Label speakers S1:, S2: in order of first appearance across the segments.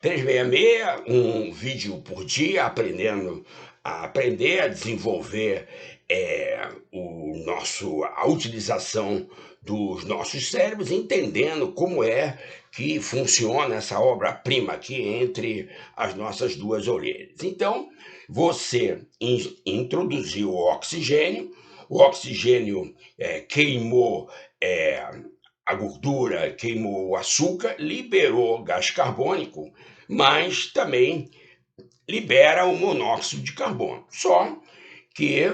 S1: 366, um vídeo por dia aprender a desenvolver a utilização dos nossos cérebros, entendendo como é que funciona essa obra-prima aqui entre as nossas duas orelhas. Então, você introduziu o oxigênio queimou a gordura, queimou o açúcar, liberou gás carbônico, mas também libera o monóxido de carbono. Só que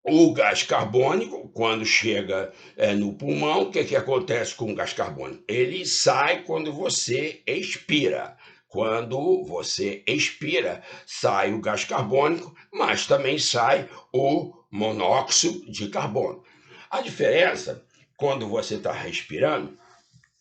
S1: o gás carbônico, quando chega no pulmão, o que acontece com o gás carbônico? Ele sai quando você expira. Quando você expira, sai o gás carbônico, mas também sai o monóxido de carbono. A diferença, quando você está respirando,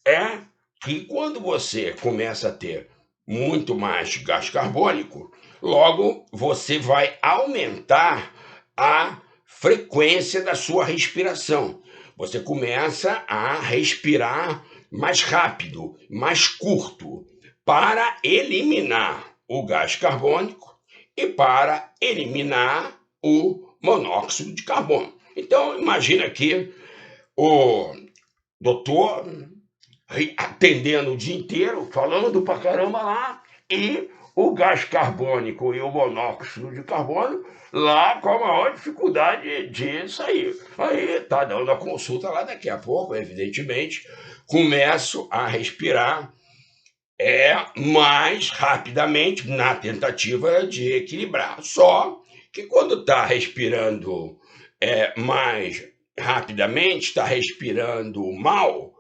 S1: é que quando você começa a ter muito mais gás carbônico, logo você vai aumentar a frequência da sua respiração. Você começa a respirar mais rápido, mais curto, para eliminar o gás carbônico e para eliminar o monóxido de carbono. Então, imagina que o doutor atendendo o dia inteiro, falando pra caramba lá, e o gás carbônico e o monóxido de carbono lá com a maior dificuldade de sair. Aí tá dando a consulta lá, daqui a pouco, evidentemente, começo a respirar mais rapidamente na tentativa de equilibrar. Só que quando está respirando mais rapidamente, está respirando mal,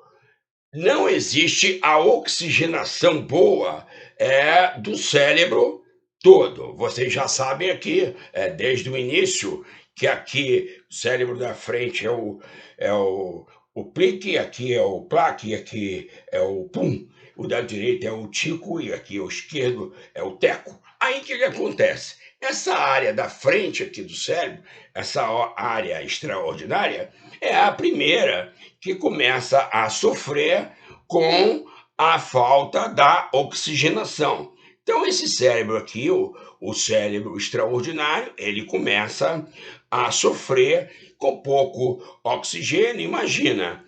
S1: não existe a oxigenação boa do cérebro todo. Vocês já sabem aqui, desde o início, que aqui o cérebro da frente é o plique, aqui é o plaque, aqui é o pum, o da direita é o tico e aqui o esquerdo é o teco. Aí o que acontece? Essa área da frente aqui do cérebro, essa área extraordinária, é a primeira que começa a sofrer com a falta da oxigenação. Então, esse cérebro aqui, o cérebro extraordinário, ele começa a sofrer com pouco oxigênio. Imagina,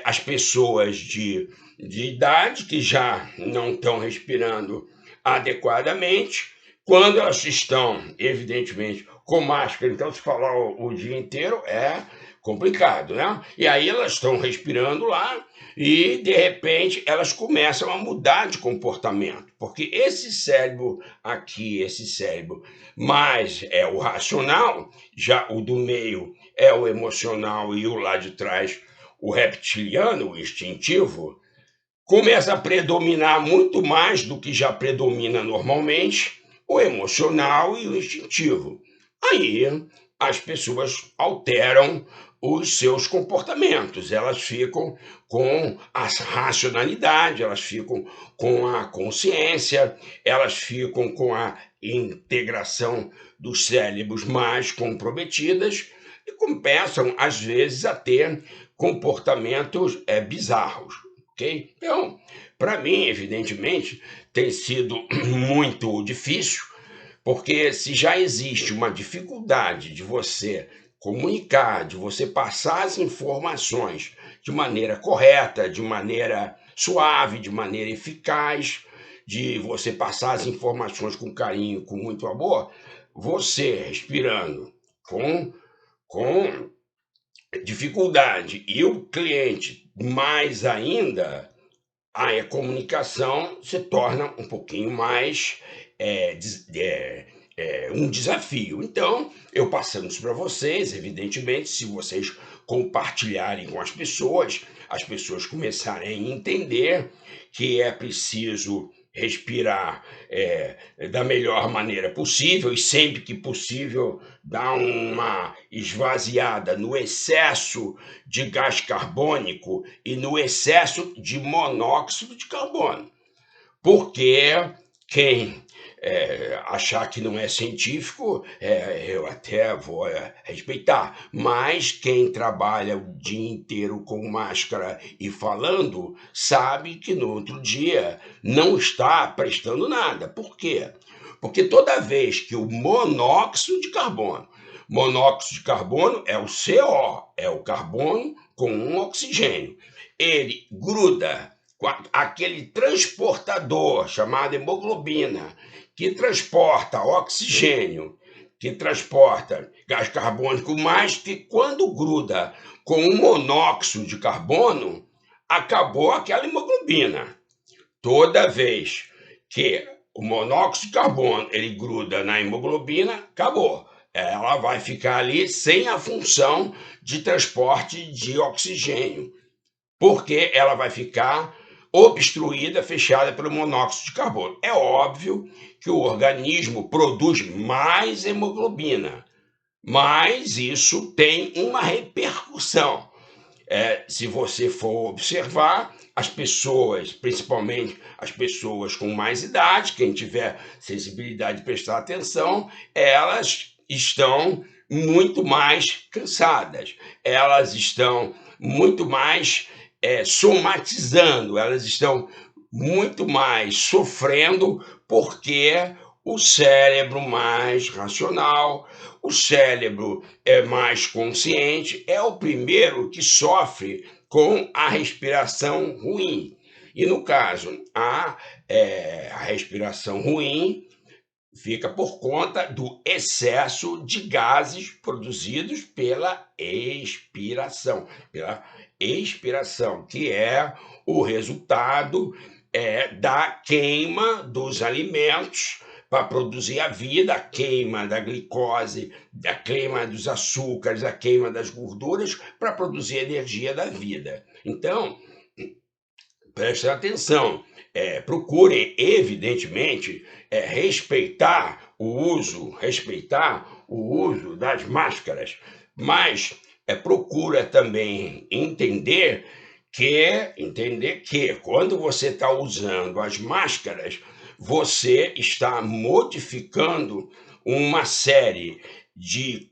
S1: as pessoas de idade que já não estão respirando adequadamente, quando elas estão, evidentemente, com máscara, então se falar o dia inteiro é complicado, né? E aí elas estão respirando lá e, de repente, elas começam a mudar de comportamento, porque esse cérebro aqui, esse cérebro mais é o racional, já o do meio é o emocional e o lá de trás o reptiliano, o instintivo, começa a predominar muito mais do que já predomina normalmente o emocional e o instintivo. Aí as pessoas alteram os seus comportamentos, elas ficam com a racionalidade, elas ficam com a consciência, elas ficam com a integração dos cérebros mais comprometidas e começam, às vezes, a ter comportamentos bizarros. Ok? Então, para mim, evidentemente, tem sido muito difícil, porque se já existe uma dificuldade de você comunicar, de você passar as informações de maneira correta, de maneira suave, de maneira eficaz, de você passar as informações com carinho, com muito amor, você respirando com dificuldade e o cliente mais ainda, a comunicação se torna um pouquinho mais um desafio. Então, eu passando isso para vocês, evidentemente, se vocês compartilharem com as pessoas começarem a entender que é preciso respirar da melhor maneira possível e sempre que possível dar uma esvaziada no excesso de gás carbônico e no excesso de monóxido de carbono. Porque quem achar que não é científico, eu até vou respeitar, mas quem trabalha o dia inteiro com máscara e falando, sabe que no outro dia não está prestando nada. Por quê? Porque toda vez que o monóxido de carbono é o CO, é o carbono com um oxigênio, ele gruda com aquele transportador chamado hemoglobina, que transporta oxigênio, que transporta gás carbônico, mas que quando gruda com o monóxido de carbono, acabou aquela hemoglobina. Toda vez que o monóxido de carbono ele gruda na hemoglobina, acabou. Ela vai ficar ali sem a função de transporte de oxigênio, porque ela vai ficar obstruída, fechada pelo monóxido de carbono. É óbvio que o organismo produz mais hemoglobina, mas isso tem uma repercussão. Se você for observar, as pessoas, principalmente as pessoas com mais idade, quem tiver sensibilidade de prestar atenção, elas estão muito mais cansadas, elas estão muito mais somatizando, elas estão muito mais sofrendo porque o cérebro mais racional, o cérebro mais consciente, é o primeiro que sofre com a respiração ruim. E no caso, a respiração ruim fica por conta do excesso de gases produzidos pela expiração, que é o resultado da queima dos alimentos para produzir a vida, a queima da glicose, a queima dos açúcares, a queima das gorduras para produzir a energia da vida. Então, prestem atenção, procurem, evidentemente, respeitar o uso das máscaras, mas procura também entender que quando você está usando as máscaras, você está modificando uma série de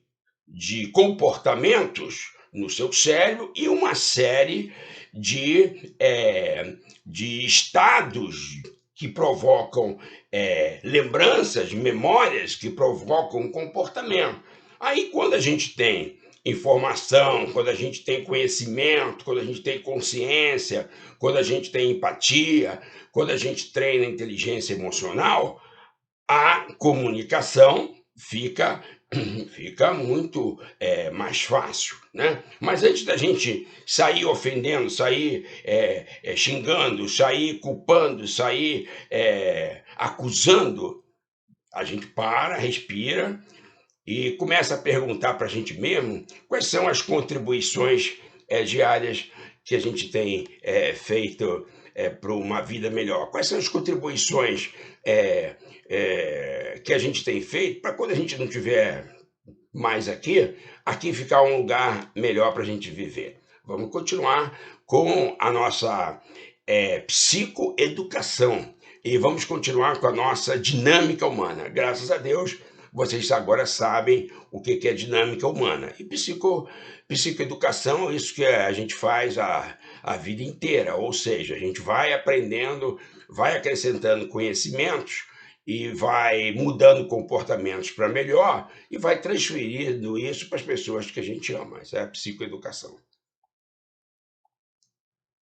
S1: comportamentos no seu cérebro e uma série de estados que provocam lembranças, memórias que provocam comportamento. Aí, quando a gente tem informação, quando a gente tem conhecimento, quando a gente tem consciência, quando a gente tem empatia, quando a gente treina inteligência emocional, a comunicação fica muito mais fácil, né? Mas antes da gente sair ofendendo, sair xingando, sair culpando, sair acusando, a gente para, respira e começa a perguntar para a gente mesmo quais são as contribuições diárias que a gente tem feito para uma vida melhor. Quais são as contribuições que a gente tem feito para quando a gente não tiver mais aqui ficar um lugar melhor para a gente viver. Vamos continuar com a nossa psicoeducação e vamos continuar com a nossa dinâmica humana. Graças a Deus, vocês agora sabem o que é dinâmica humana. E psicoeducação é isso que a gente faz a vida inteira, ou seja, a gente vai aprendendo, vai acrescentando conhecimentos e vai mudando comportamentos para melhor e vai transferindo isso para as pessoas que a gente ama. Isso é a psicoeducação.